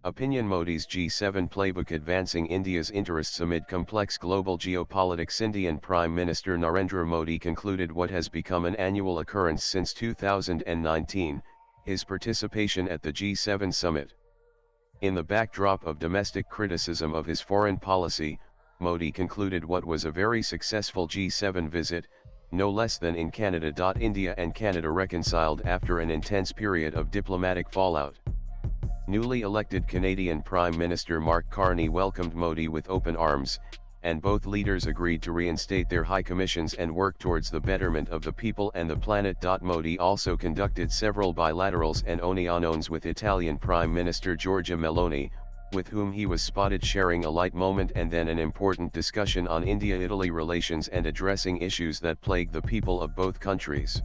Opinion Modi's G7 playbook advancing India's interests amid complex global geopolitics. Indian Prime Minister Narendra Modi concluded what has become an annual occurrence since 2019, his participation at the G7 summit. In the backdrop of domestic criticism of his foreign policy, Modi concluded what was a very successful G7 visit, no less than in Canada. India and Canada reconciled after an intense period of diplomatic fallout. Newly elected Canadian Prime Minister Mark Carney welcomed Modi with open arms, and both leaders agreed to reinstate their high commissions and work towards the betterment of the people and the planet. Modi also conducted several bilaterals and oni-a-nons with Italian Prime Minister Giorgia Meloni, with whom he was spotted sharing a light moment and then an important discussion on India-Italy relations and addressing issues that plague the people of both countries.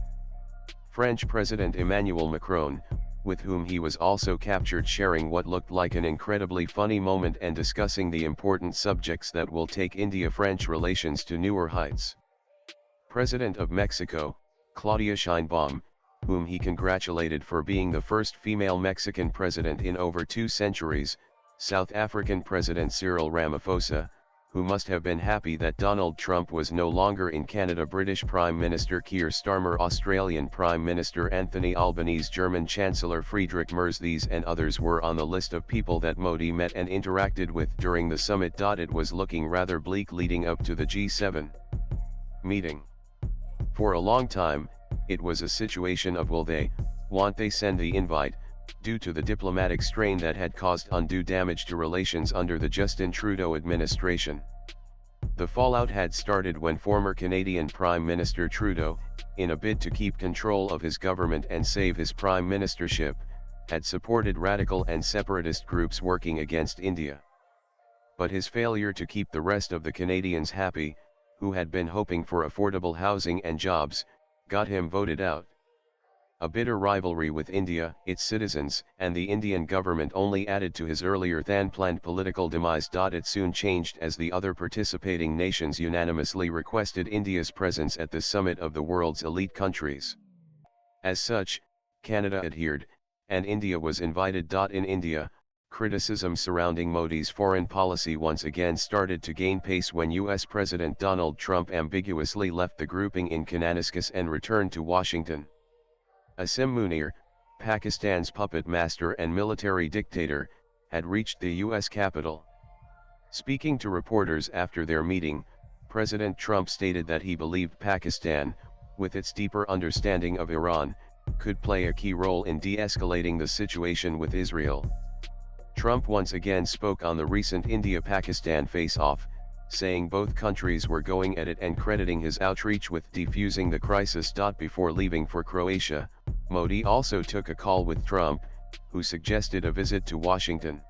French President Emmanuel Macron, with whom he was also captured sharing what looked like an incredibly funny moment and discussing the important subjects that will take India-French relations to newer heights. President of Mexico, Claudia Sheinbaum, whom he congratulated for being the first female Mexican president in over 2 centuries, South African President Cyril Ramaphosa, who must have been happy that Donald Trump was no longer in Canada, British Prime Minister Keir Starmer, Australian Prime Minister Anthony Albanese, German Chancellor Friedrich Merz. These and others were on the list of people that Modi met and interacted with during the summit. It was looking rather bleak leading up to the G7 meeting. For a long time, it was a situation of will they, won't they send the invite, due to the diplomatic strain that had caused undue damage to relations under the Justin Trudeau administration. The fallout had started when former Canadian Prime Minister Trudeau, in a bid to keep control of his government and save his prime ministership, had supported radical and separatist groups working against India. But his failure to keep the rest of the Canadians happy, who had been hoping for affordable housing and jobs, got him voted out. A bitter rivalry with India, its citizens, and the Indian government only added to his earlier than planned political demise. It soon changed as the other participating nations unanimously requested India's presence at the summit of the world's elite countries. As such, Canada adhered, and India was invited. In India, criticism surrounding Modi's foreign policy once again started to gain pace when US President Donald Trump ambiguously left the grouping in Kananaskis and returned to Washington. Asim Munir, Pakistan's puppet master and military dictator, had reached the U.S. Capitol. Speaking to reporters after their meeting, President Trump stated that he believed Pakistan, with its deeper understanding of Iran, could play a key role in de-escalating the situation with Israel. Trump once again spoke on the recent India-Pakistan face-off, saying both countries were going at it and crediting his outreach with defusing the crisis. Before leaving for Croatia, Modi also took a call with Trump, who suggested a visit to Washington.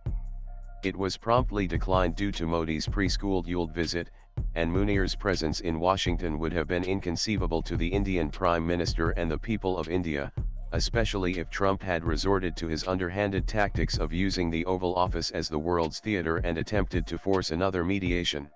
It was promptly declined due to Modi's pre-scheduled visit, and Munir's presence in Washington would have been inconceivable to the Indian Prime Minister and the people of India, especially if Trump had resorted to his underhanded tactics of using the Oval Office as the world's theater and attempted to force another mediation.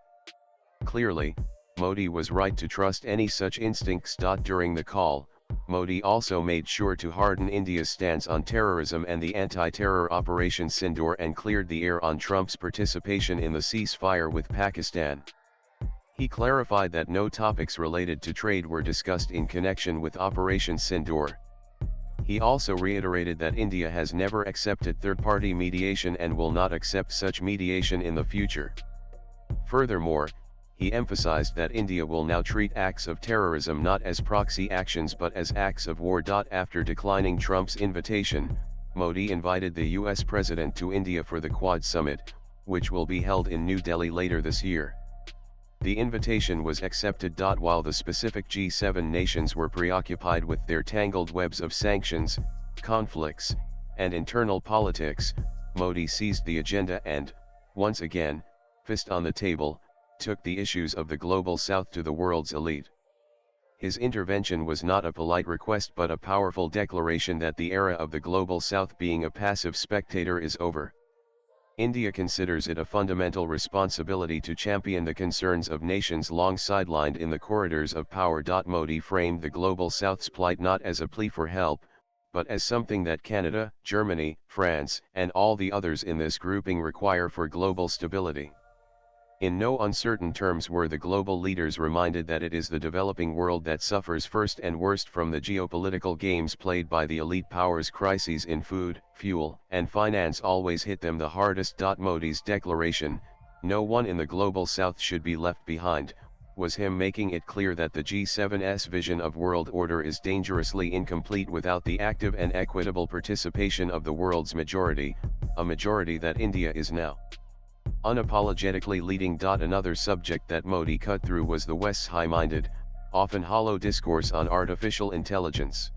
Clearly, Modi was right to trust any such instincts. During the call, Modi also made sure to harden India's stance on terrorism and the anti-terror Operation Sindoor and cleared the air on Trump's participation in the ceasefire with Pakistan. He clarified that no topics related to trade were discussed in connection with Operation Sindoor. He also reiterated that India has never accepted third-party mediation and will not accept such mediation in the future. Furthermore, he emphasized that India will now treat acts of terrorism not as proxy actions but as acts of war. After declining Trump's invitation, Modi invited the US president to India for the Quad summit, which will be held in New Delhi later this year. The invitation was accepted. While the specific G7 nations were preoccupied with their tangled webs of sanctions, conflicts, and internal politics, Modi seized the agenda and, once again, fist on the table, took the issues of the global south to the world's elite. His intervention was not a polite request but a powerful declaration that the era of the global south being a passive spectator is over. India considers it a fundamental responsibility to champion the concerns of nations long sidelined in the corridors of power. Modi framed the global south's plight not as a plea for help, but as something that Canada, Germany, France, and all the others in this grouping require for global stability. In no uncertain terms were the global leaders reminded that it is the developing world that suffers first and worst from the geopolitical games played by the elite powers. Crises in food, fuel, and finance always hit them the hardest. Modi's declaration, "No one in the global south should be left behind," was him making it clear that the G7's vision of world order is dangerously incomplete without the active and equitable participation of the world's majority, a majority that India is now unapologetically leading. Another subject that Modi cut through was the West's high-minded, often hollow discourse on artificial intelligence.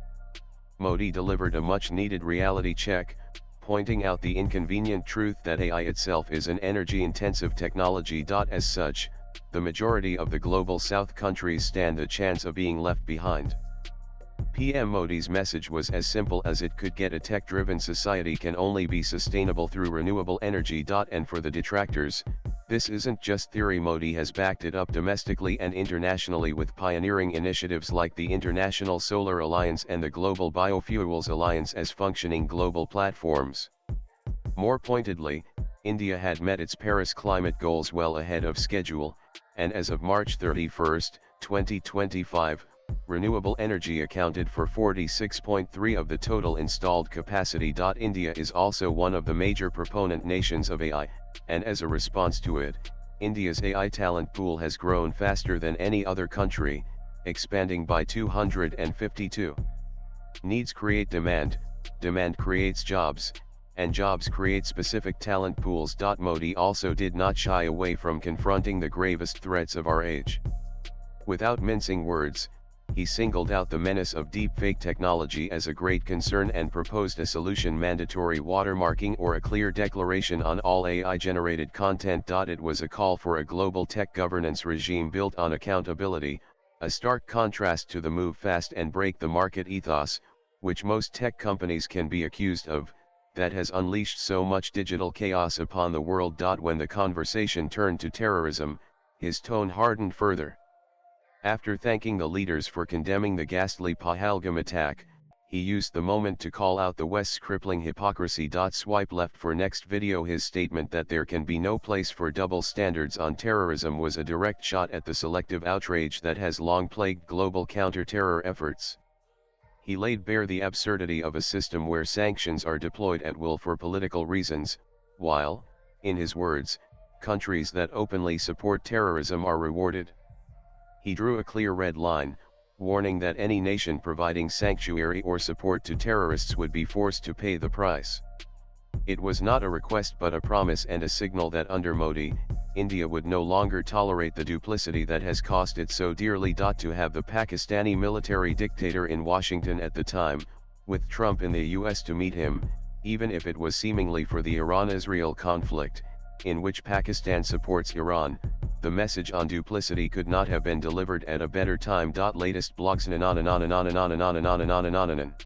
Modi delivered a much-needed reality check, pointing out the inconvenient truth that AI itself is an energy-intensive technology. As such, the majority of the global South countries stand the chance of being left behind. PM Modi's message was as simple as it could get: a tech-driven society can only be sustainable through renewable energy. And for the detractors, this isn't just theory. Modi has backed it up domestically and internationally with pioneering initiatives like the International Solar Alliance and the Global Biofuels Alliance as functioning global platforms. More pointedly, India had met its Paris climate goals well ahead of schedule, and as of March 31, 2025, renewable energy accounted for 46.3% of the total installed capacity. India is also one of the major proponent nations of AI, and as a response to it, India's AI talent pool has grown faster than any other country, expanding by 252. Needs create demand, demand creates jobs, and jobs create specific talent pools. Modi also did not shy away from confronting the gravest threats of our age. Without mincing words, he singled out the menace of deepfake technology as a great concern and proposed a solution: mandatory watermarking or a clear declaration on all AI-generated content. It was a call for a global tech governance regime built on accountability, a stark contrast to the move fast and break the market ethos, which most tech companies can be accused of, that has unleashed so much digital chaos upon the world. When the conversation turned to terrorism, his tone hardened further. After thanking the leaders for condemning the ghastly Pahalgam attack, he used the moment to call out the West's crippling hypocrisy. Swipe left for next video. His statement that there can be no place for double standards on terrorism was a direct shot at the selective outrage that has long plagued global counter-terror efforts. He laid bare the absurdity of a system where sanctions are deployed at will for political reasons, while, in his words, countries that openly support terrorism are rewarded. He drew a clear red line, warning that any nation providing sanctuary or support to terrorists would be forced to pay the price. It was not a request but a promise and a signal that under Modi, India would no longer tolerate the duplicity that has cost it so dearly. To have the Pakistani military dictator in Washington at the time, with Trump in the US to meet him, even if it was seemingly for the Iran-Israel conflict, in which Pakistan supports Iran, the message on duplicity could not have been delivered at a better time. Latest blogs.